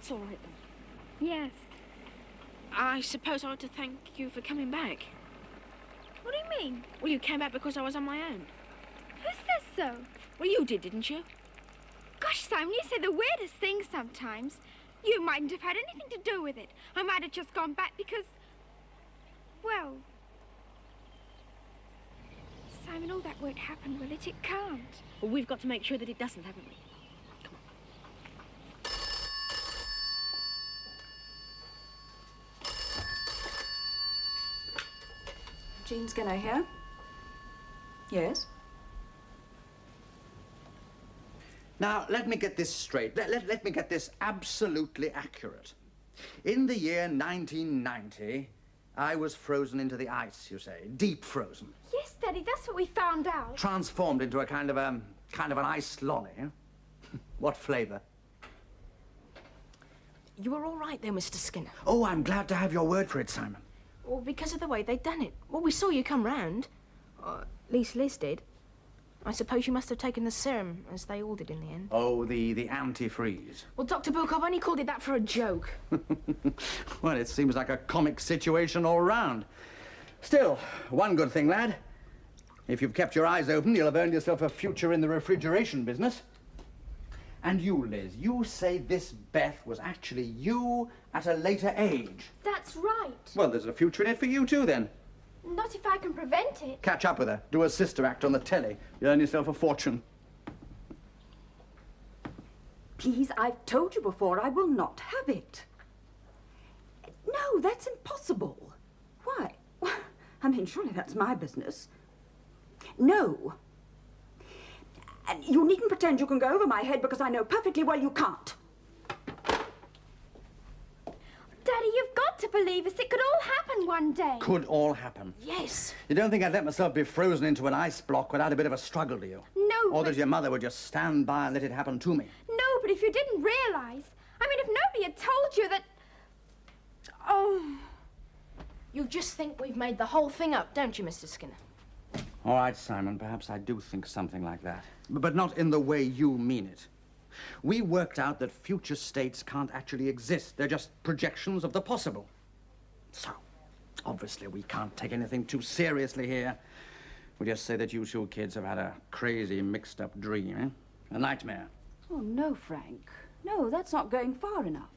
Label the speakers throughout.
Speaker 1: that's all right then.
Speaker 2: Yes.
Speaker 1: I suppose I ought to thank you for coming back.
Speaker 2: What do you mean?
Speaker 1: Well, you came back because I was on my own.
Speaker 2: Who says so?
Speaker 1: Well, you didn't you?
Speaker 2: Gosh, Simon, you say the weirdest things sometimes. You mightn't have had anything to do with it. I might have just gone back because... Well... Simon, all that won't happen, will it? It can't.
Speaker 1: Well, we've got to make sure that it doesn't, haven't we? Come on.
Speaker 3: Jean Skinner here. Yes?
Speaker 4: Now, let me get this straight. Let me get this absolutely accurate. In the year 1990, I was frozen into the ice, you say. Deep frozen.
Speaker 2: Yes, Daddy, that's what we found out.
Speaker 4: Transformed into a kind of an ice lolly. Huh? What flavor?
Speaker 1: You were all right there, Mr. Skinner.
Speaker 4: Oh, I'm glad to have your word for it, Simon.
Speaker 1: Well, because of the way they'd done it. Well, we saw you come round. Or at least Liz did. I suppose you must have taken the serum, as they all did in the end.
Speaker 4: Oh, the antifreeze.
Speaker 1: Well, Dr. Bukov only called it that for a joke.
Speaker 4: Well, it seems like a comic situation all round. Still, one good thing, lad. If you've kept your eyes open, you'll have earned yourself a future in the refrigeration business. And you, Liz, you say this Beth was actually you at a later age.
Speaker 2: That's right.
Speaker 4: Well, there's a future in it for you too, then.
Speaker 2: Not if I can prevent it.
Speaker 4: Catch up with her. Do a sister act on the telly. You earn yourself a fortune.
Speaker 3: Please, I've told you before, I will not have it. No, that's impossible. Why? I mean, surely that's my business. No. And you needn't pretend you can go over my head because I know perfectly well you can't.
Speaker 2: Daddy, you've got to believe us. It could all happen one day.
Speaker 4: Could all happen.
Speaker 1: Yes.
Speaker 4: You don't think I'd let myself be frozen into an ice block without a bit of a struggle, do you?
Speaker 2: No,
Speaker 4: Or
Speaker 2: but...
Speaker 4: that your mother would just stand by and let it happen to me?
Speaker 2: No, but if you didn't realize... I mean, if nobody had told you that... Oh...
Speaker 1: You just think we've made the whole thing up, don't you, Mr. Skinner?
Speaker 4: All right, Simon, perhaps I do think something like that. But not in the way you mean it. We worked out that future states can't actually exist. They're just projections of the possible. So, obviously, we can't take anything too seriously here. We just say that you two kids have had a crazy, mixed-up dream, eh? A nightmare.
Speaker 3: Oh, no, Frank. No, that's not going far enough.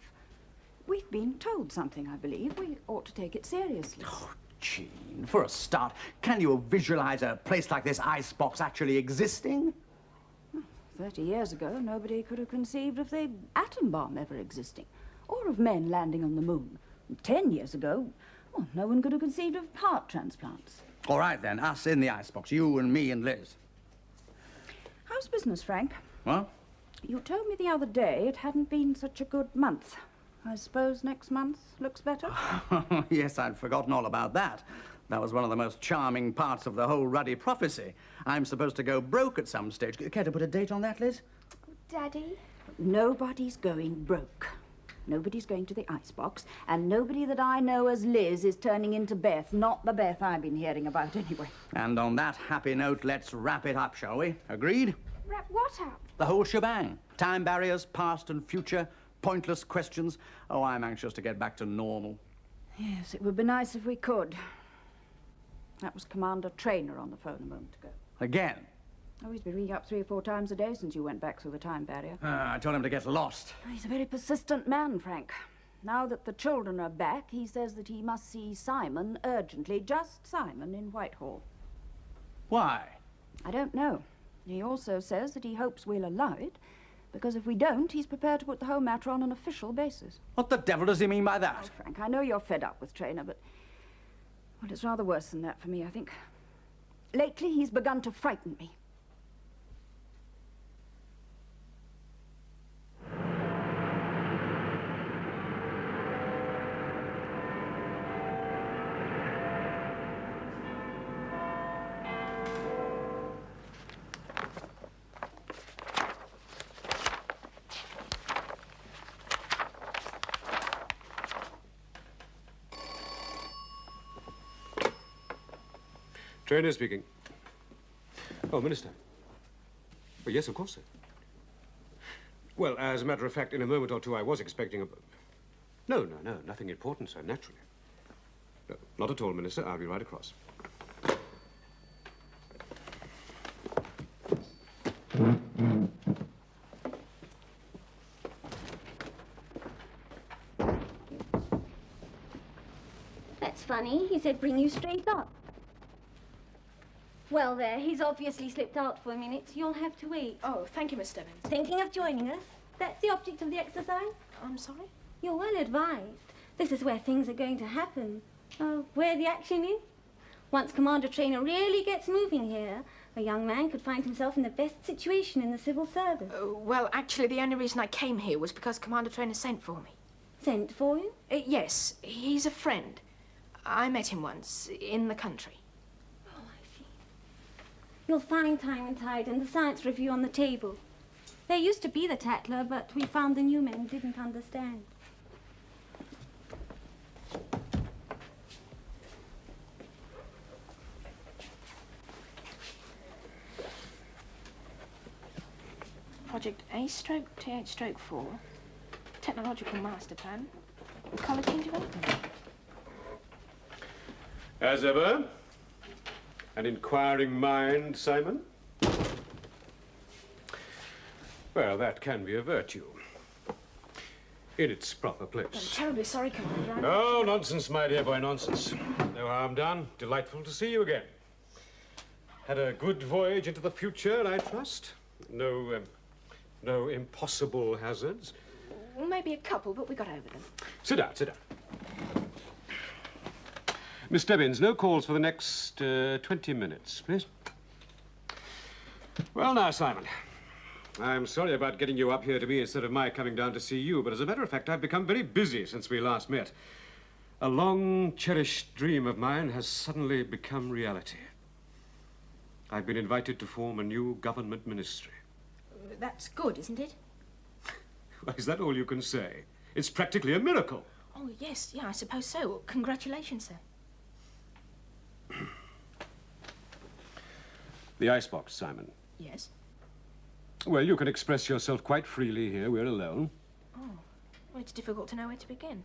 Speaker 3: We've been told something, I believe. We ought to take it seriously.
Speaker 4: Oh, Jean, for a start, can you visualize a place like this icebox actually existing?
Speaker 3: 30 years ago, nobody could have conceived of the atom bomb ever existing, or of men landing on the moon. 10 years ago, well, no one could have conceived of heart transplants.
Speaker 4: All right, then, us in the icebox, you and me and Liz.
Speaker 3: How's business, Frank?
Speaker 4: What?
Speaker 3: You told me the other day it hadn't been such a good month. I suppose next month looks better?
Speaker 4: Yes, I'd forgotten all about that. That was one of the most charming parts of the whole ruddy prophecy. I'm supposed to go broke at some stage. Care to put a date on that, Liz?
Speaker 2: Daddy?
Speaker 3: Nobody's going broke. Nobody's going to the icebox, and nobody that I know as Liz is turning into Beth, not the Beth I've been hearing about anyway.
Speaker 4: And on that happy note, let's wrap it up, shall we? Agreed?
Speaker 2: Wrap what up?
Speaker 4: The whole shebang. Time barriers, past and future, pointless questions. Oh, I'm anxious to get back to normal.
Speaker 3: Yes, it would be nice if we could. That was Commander Traynor on the phone a moment ago.
Speaker 4: Again?
Speaker 3: Oh, he's been ringing up 3 or 4 times a day since you went back through the time barrier.
Speaker 4: I told him to get lost.
Speaker 3: He's a very persistent man, Frank. Now that the children are back, he says that he must see Simon urgently, just Simon, in Whitehall.
Speaker 4: Why?
Speaker 3: I don't know. He also says that he hopes we'll allow it, because if we don't, he's prepared to put the whole matter on an official basis.
Speaker 4: What the devil does he mean by that?
Speaker 3: Oh, Frank, I know you're fed up with Traynor, but... well, it's rather worse than that for me, I think. Lately, he's begun to frighten me.
Speaker 5: Traynor speaking. Oh, Minister. Oh, yes, of course, sir. Well, as a matter of fact, in a moment or two, I was expecting a... No, nothing important, sir, naturally. No, not at all, Minister. I'll be right across.
Speaker 6: That's funny. He said bring you straight up. Well, there, he's obviously slipped out for a minute. You'll have to wait.
Speaker 1: Oh, thank you, Miss Stebbins.
Speaker 6: Thinking of joining us? That's the object of the exercise?
Speaker 1: I'm sorry?
Speaker 6: You're well advised. This is where things are going to happen. Where the action is. Once Commander Trainer really gets moving here, a young man could find himself in the best situation in the civil service.
Speaker 1: Well, actually, the only reason I came here was because Commander Trainer sent for me.
Speaker 6: Sent for you?
Speaker 1: Yes, he's a friend. I met him once, in the country.
Speaker 6: Oh, I see. You'll find Time and Tide and the Science Review on the table. There used to be the Tatler, but we found the new men didn't understand.
Speaker 1: Project A/T/4, Technological Master Plan, College in Development.
Speaker 5: As ever, an inquiring mind, Simon. Well, that can be a virtue. In its proper place.
Speaker 1: I'm terribly sorry, Commander.
Speaker 5: No nonsense, my dear boy, nonsense. No harm done. Delightful to see you again. Had a good voyage into the future, I trust. No impossible hazards.
Speaker 1: Well, maybe a couple, but we got over them.
Speaker 5: Sit down, sit down. Miss Stebbins, no calls for the next 20 minutes, please. Well, now, Simon, I'm sorry about getting you up here to me instead of my coming down to see you, but as a matter of fact, I've become very busy since we last met. A long-cherished dream of mine has suddenly become reality. I've been invited to form a new government ministry.
Speaker 1: That's good, isn't it?
Speaker 5: Is that all you can say? It's practically a miracle.
Speaker 1: Oh, yes, yeah, I suppose so. Congratulations, sir.
Speaker 5: The icebox, Simon.
Speaker 1: Yes?
Speaker 5: Well, you can express yourself quite freely here. We're alone.
Speaker 1: Oh, well, it's difficult to know where to begin.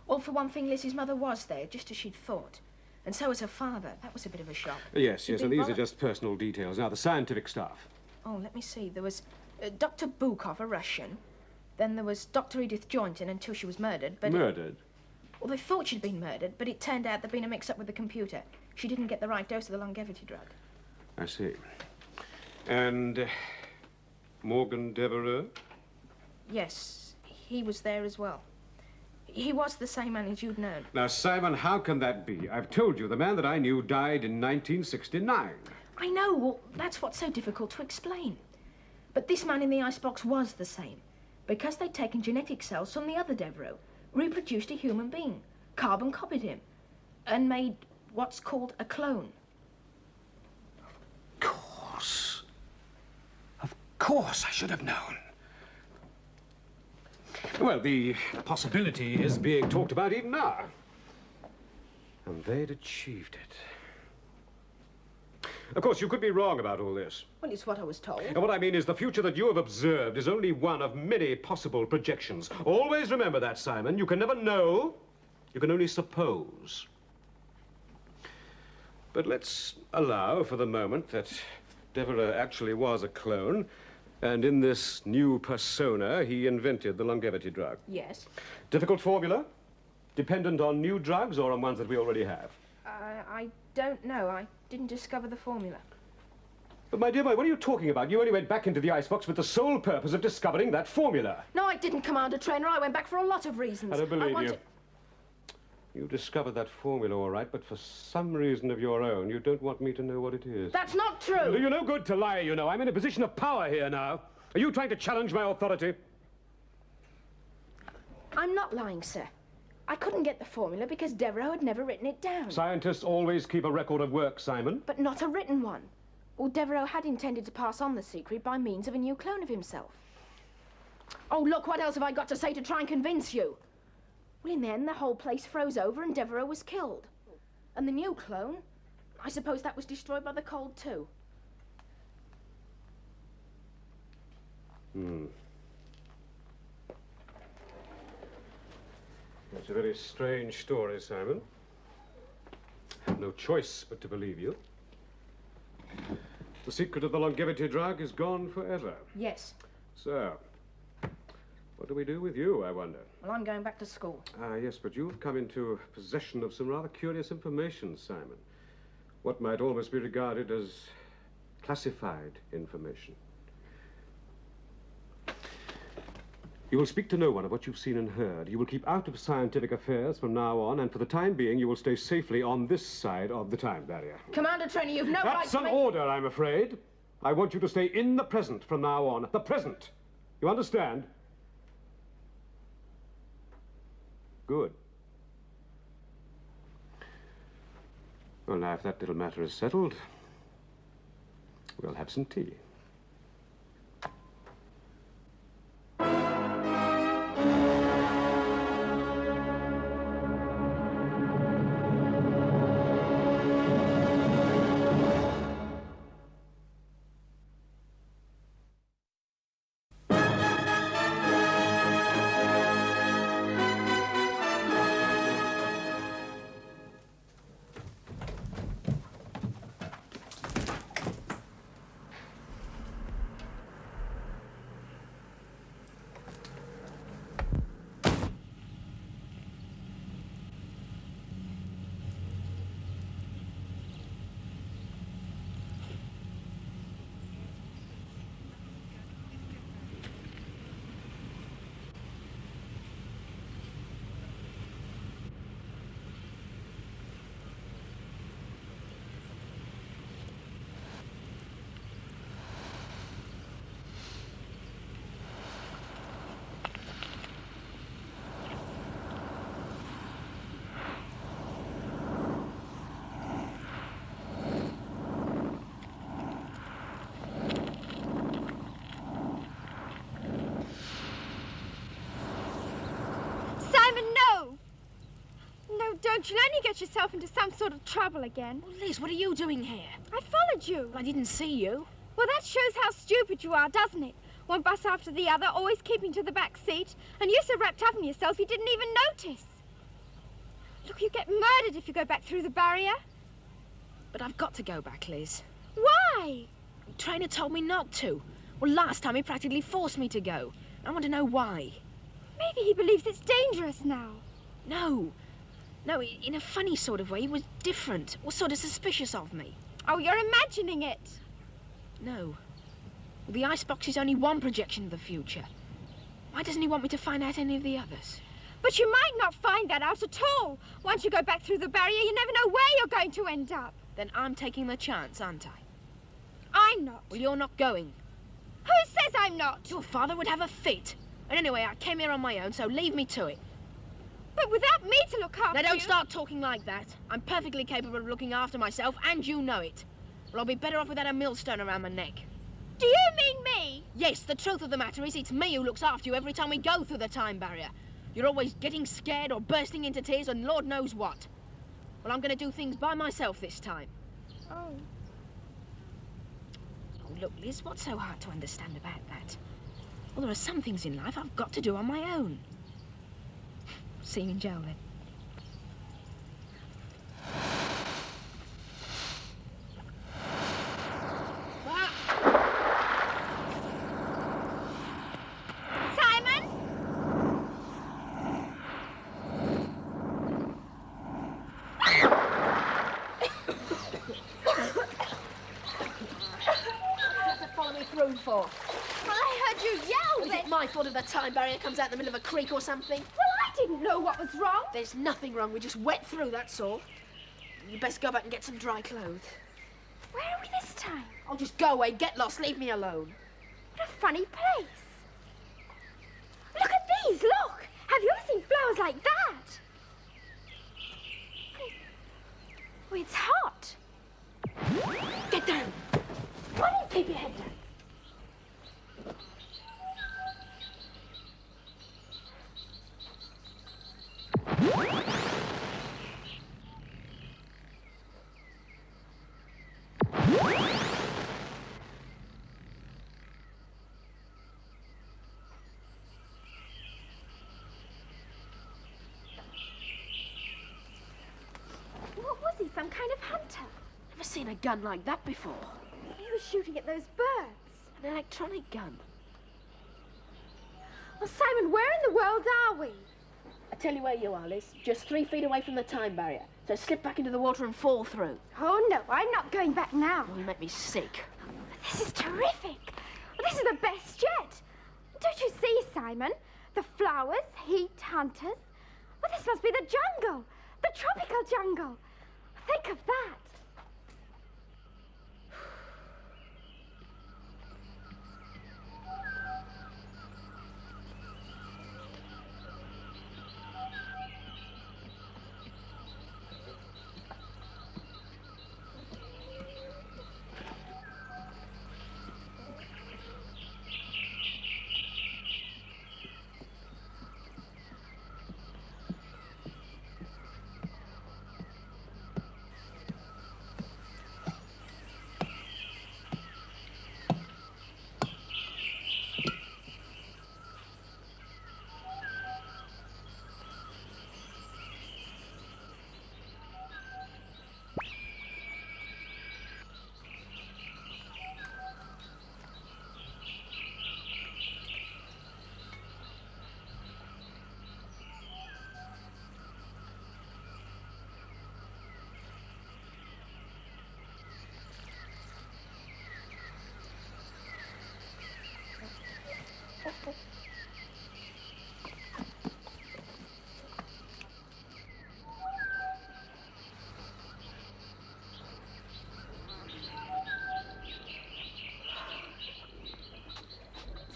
Speaker 1: Well, for one thing, Lizzie's mother was there, just as she'd thought. And so was her father. That was a bit of a shock.
Speaker 5: Yes,
Speaker 1: You'd
Speaker 5: and
Speaker 1: been
Speaker 5: these are just personal details. Now, the scientific staff.
Speaker 1: Oh, let me see. There was Dr. Bukov, a Russian. Then there was Dr. Edith Joynton until she was murdered, but...
Speaker 5: Murdered?
Speaker 1: Well, they thought she'd been murdered, but it turned out there'd been a mix-up with the computer. She didn't get the right dose of the longevity drug.
Speaker 5: I see. And Morgan Devereux?
Speaker 1: Yes, he was there as well. He was the same man as you'd known.
Speaker 5: Now, Simon, how can that be? I've told you, the man that I knew died in 1969.
Speaker 1: I know. Well, that's what's so difficult to explain. But this man in the icebox was the same. Because they'd taken genetic cells from the other Devereux, reproduced a human being, carbon copied him, and made what's called a clone.
Speaker 5: Of course I should have known. Well, the possibility is being talked about even now. And they'd achieved it. Of course, you could be wrong about all this.
Speaker 1: Well, it's what I was told.
Speaker 5: And what I mean is the future that you have observed is only one of many possible projections. Always remember that, Simon. You can never know. You can only suppose. But let's allow for the moment that Devereux actually was a clone, and in this new persona, he invented the longevity drug.
Speaker 1: Yes.
Speaker 5: Difficult formula? Dependent on new drugs or on ones that we already have?
Speaker 1: I don't know. I didn't discover the formula.
Speaker 5: But, my dear boy, what are you talking about? You only went back into the icebox with the sole purpose of discovering that formula.
Speaker 1: No, I didn't, Commander Trainer. I went back for a lot of reasons.
Speaker 5: I don't believe
Speaker 1: wanted...
Speaker 5: you. You discovered that formula, all right, but for some reason of your own, you don't want me to know what it is.
Speaker 1: That's not true.
Speaker 5: You're no good to lie, you know. I'm in a position of power here now. Are you trying to challenge my authority?
Speaker 1: I'm not lying, sir. I couldn't get the formula because Devereux had never written it down.
Speaker 5: Scientists always keep a record of work, Simon.
Speaker 1: But not a written one. Well, Devereux had intended to pass on the secret by means of a new clone of himself. Oh, look, what else have I got to say to try and convince you? Well, in the end, the whole place froze over and Devereux was killed. And the new clone, I suppose that was destroyed by the cold, too.
Speaker 5: It's a very strange story, Simon. I have no choice but to believe you. The secret of the longevity drug is gone forever.
Speaker 1: Yes.
Speaker 5: So, what do we do with you, I wonder?
Speaker 1: Well, I'm going back to school.
Speaker 5: Ah, yes, but you've come into possession of some rather curious information, Simon. What might almost be regarded as classified information. You will speak to no one of what you've seen and heard. You will keep out of scientific affairs from now on, and for the time being, you will stay safely on this side of the time barrier.
Speaker 1: Commander Trainer, you've no right
Speaker 5: That's
Speaker 1: to
Speaker 5: an
Speaker 1: make...
Speaker 5: order, I'm afraid. I want you to stay in the present from now on. The present. You understand? Good. Well, now, if that little matter is settled, we'll have some tea.
Speaker 2: Don't you only get yourself into some sort of trouble again?
Speaker 1: Well, Liz, what are you doing here?
Speaker 2: I followed you.
Speaker 1: Well, I didn't see you.
Speaker 2: Well, that shows how stupid you are, doesn't it? One bus after the other, always keeping to the back seat, and you so wrapped up in yourself you didn't even notice. Look, you get murdered if you go back through the barrier.
Speaker 1: But I've got to go back, Liz.
Speaker 2: Why?
Speaker 1: The trainer told me not to. Well, last time he practically forced me to go. I want to know why.
Speaker 2: Maybe he believes it's dangerous now.
Speaker 1: No, in a funny sort of way. He was different, was sort of suspicious of me.
Speaker 2: Oh, you're imagining it.
Speaker 1: No. Well, the icebox is only one projection of the future. Why doesn't he want me to find out any of the others?
Speaker 2: But you might not find that out at all. Once you go back through the barrier, you never know where you're going to end up.
Speaker 1: Then I'm taking the chance, aren't I?
Speaker 2: I'm not.
Speaker 1: Well, you're not going.
Speaker 2: Who says I'm not?
Speaker 1: Your father would have a fit. And anyway, I came here on my own, so leave me to it.
Speaker 2: But without me to look after
Speaker 1: Now, don't
Speaker 2: you...
Speaker 1: start talking like that. I'm perfectly capable of looking after myself, and you know it. Well, I'll be better off without a millstone around my neck.
Speaker 2: Do you mean me?
Speaker 1: Yes, the truth of the matter is it's me who looks after you every time we go through the time barrier. You're always getting scared or bursting into tears and Lord knows what. Well, I'm going to do things by myself this time.
Speaker 2: Oh.
Speaker 1: Oh, look, Liz, what's so hard to understand about that? Well, there are some things in life I've got to do on my own. See you in jail, then.
Speaker 2: Simon?
Speaker 1: What to follow me through for?
Speaker 2: Well, I heard you yell
Speaker 1: Is
Speaker 2: then.
Speaker 1: it my fault if the time barrier comes out in the middle of a creek or something?
Speaker 2: Well, I didn't know what was wrong.
Speaker 1: There's nothing wrong. We just wet through, that's all. You best go back and get some dry clothes.
Speaker 2: Where are we this time?
Speaker 1: Oh, just go away, get lost, leave me alone.
Speaker 2: What a funny place. Look at these, look. Have you ever seen flowers like that? Oh, it's hot.
Speaker 1: Get down.
Speaker 2: Why don't you keep your head down? some kind of hunter.
Speaker 1: Never seen a gun like that before.
Speaker 2: He was shooting at those birds.
Speaker 1: An electronic gun.
Speaker 2: Well, Simon, where in the world are we?
Speaker 1: I tell you where you are, Liz. Just 3 feet away from the time barrier. So slip back into the water and fall through.
Speaker 2: Oh, no, I'm not going back now.
Speaker 1: You make me sick.
Speaker 2: This is terrific. This is the best yet. Don't you see, Simon? The flowers, heat, hunters. Well, this must be the jungle. The tropical jungle. Think of that.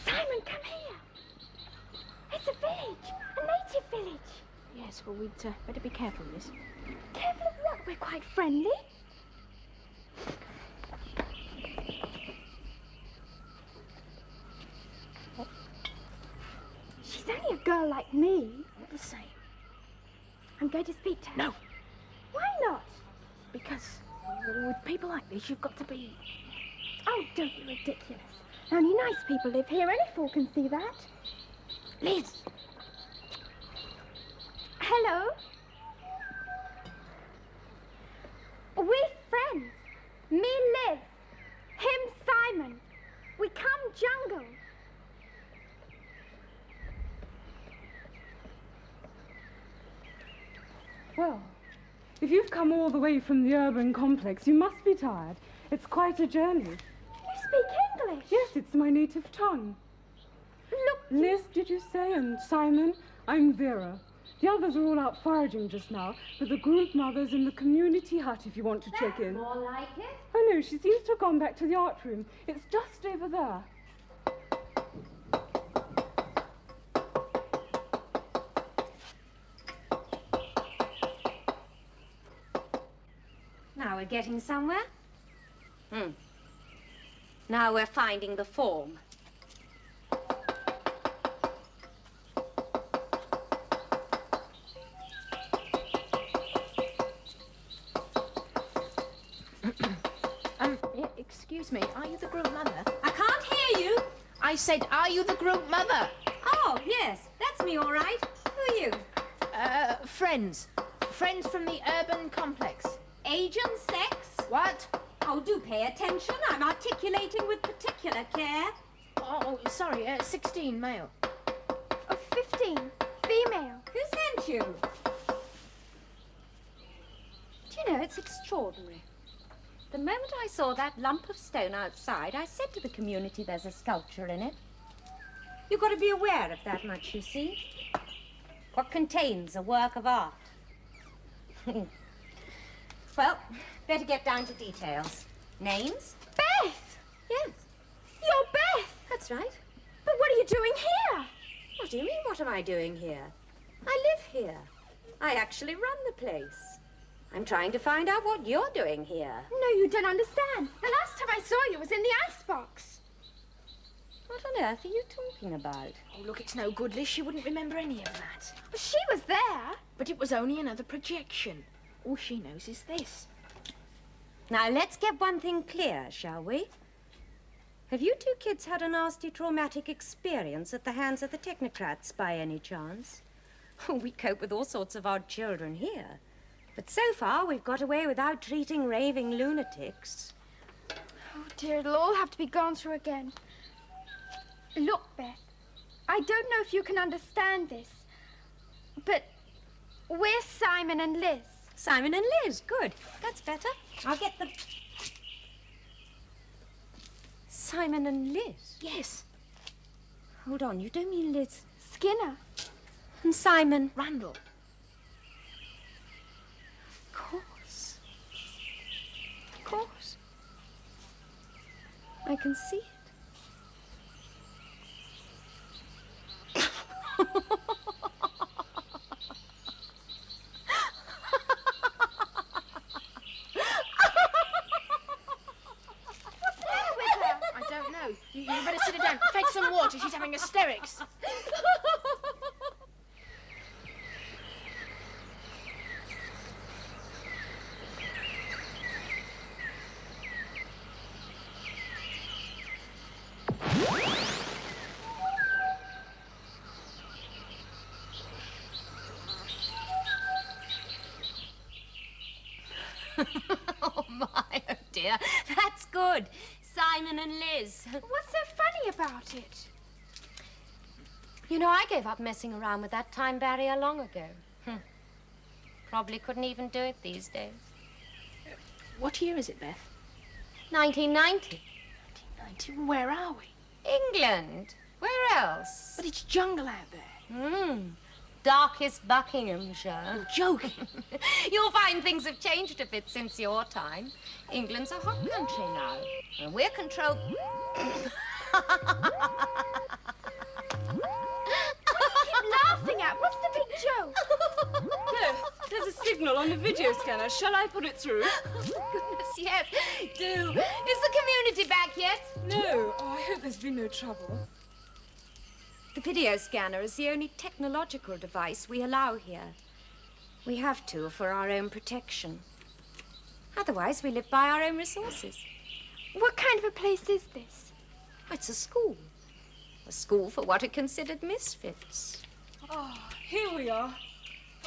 Speaker 2: Simon, come here. It's a village, a native village.
Speaker 1: Yes, well, we'd better be careful, Liz.
Speaker 2: Careful of what? We're quite friendly. She's only a girl like me.
Speaker 1: All the same.
Speaker 2: I'm going to speak to her.
Speaker 1: No.
Speaker 2: Why not?
Speaker 1: Because with people like this, you've got to be...
Speaker 2: Oh, don't be ridiculous. Only nice people live here. Any fool can see that.
Speaker 1: Liz!
Speaker 2: Hello? We're friends. Me, Liz. Him, Simon. We come jungle.
Speaker 7: Well, if you've come all the way from the urban complex, you must be tired. It's quite a journey.
Speaker 2: You speak English?
Speaker 7: Yes, it's my native tongue.
Speaker 2: Look,
Speaker 7: Liz, did you say? And Simon? I'm Vera. The others are all out foraging just now, but the group mother's in the community hut if you want to check in.
Speaker 6: More like it.
Speaker 7: Oh, no, she seems to have gone back to the art room. It's just over there.
Speaker 6: Now we're getting somewhere. Now we're finding the form.
Speaker 1: Excuse me, are you the group mother?
Speaker 6: I can't hear you.
Speaker 1: I said, are you the group mother?
Speaker 6: Oh, yes, that's me, all right. Who are you?
Speaker 1: Friends. Friends from the urban complex.
Speaker 6: Age and sex?
Speaker 1: What?
Speaker 6: Oh, do pay attention. I'm articulating with particular care.
Speaker 1: Oh, sorry, 16, male.
Speaker 2: oh, 15, female.
Speaker 6: Who sent you? Do you know, it's extraordinary. The moment I saw that lump of stone outside, I said to the community there's a sculpture in it. You've got to be aware of that much, you see. What contains a work of art. Well, better get down to details. Names?
Speaker 2: Beth!
Speaker 6: Yes,
Speaker 2: You're Beth!
Speaker 6: that's right.
Speaker 2: But what are you doing here?
Speaker 6: What do you mean, what am I doing here? I live here. I actually run the place. I'm trying to find out what you're doing here.
Speaker 2: No, you don't understand. The last time I saw you was in the icebox.
Speaker 6: What on earth are you talking about?
Speaker 1: Oh, look, it's no good, Liz. She wouldn't remember any of that.
Speaker 2: Well, she was there.
Speaker 1: But it was only another projection. All she knows is this.
Speaker 6: Now, let's get one thing clear, shall we? Have you two kids had a nasty traumatic experience at the hands of the technocrats by any chance? Oh, we cope with all sorts of odd children here.
Speaker 8: But so far, we've got away without treating raving lunatics.
Speaker 2: Oh, dear, it'll all have to be gone through again. Look, Beth, I don't know if you can understand this, but we're Simon and Liz.
Speaker 8: Simon and Liz, good. That's better. I'll get the... Simon and Liz?
Speaker 1: Yes.
Speaker 8: Hold on, you don't mean Liz
Speaker 2: Skinner.
Speaker 8: and Simon?
Speaker 1: Randall.
Speaker 8: Of course. Of course. I can see it.
Speaker 1: You better sit her down. Fetch some water. She's having hysterics.
Speaker 8: Oh, my, oh, dear. That's good. Simon and Liz.
Speaker 2: What's so funny about it?
Speaker 8: You know, I gave up messing around with that time barrier long ago. Probably couldn't even do it these days.
Speaker 1: What year is it, Beth?
Speaker 8: 1990.
Speaker 1: 1990. Where are we?
Speaker 8: England. Where else?
Speaker 1: But it's jungle out there.
Speaker 8: Darkest Buckinghamshire.
Speaker 1: You're joking.
Speaker 8: You'll find things have changed a bit since your time. England's a hot country now. And we're controlled...
Speaker 2: Keep laughing at. What's the big joke?
Speaker 7: There's a signal on the video scanner. Shall I put it through?
Speaker 8: Oh, goodness, yes. Do. Is the community back yet?
Speaker 7: No. Oh, I hope there's been no trouble.
Speaker 8: The video scanner is the only technological device we allow here. We have to for our own protection. Otherwise, we live by our own resources.
Speaker 2: What kind of a place is this?
Speaker 8: It's a school. A school for what are considered misfits.
Speaker 7: Oh, here we are.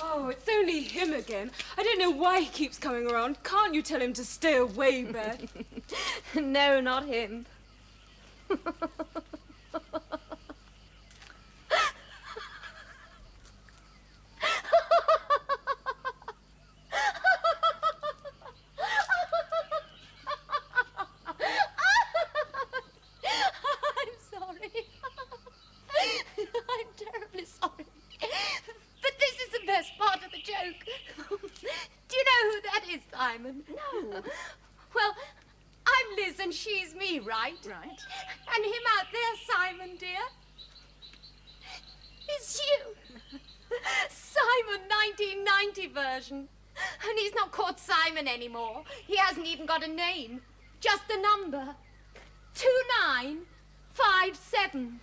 Speaker 7: Oh, it's only him again. I don't know why he keeps coming around. Can't you tell him to stay away, Beth?
Speaker 8: No, not him. Simon.
Speaker 1: No.
Speaker 8: Well, I'm Liz and she's me, right?
Speaker 1: Right.
Speaker 8: And him out there, Simon, dear. It's you. Simon, 1990 version. And he's not called Simon anymore. He hasn't even got a name. Just a number. 2957.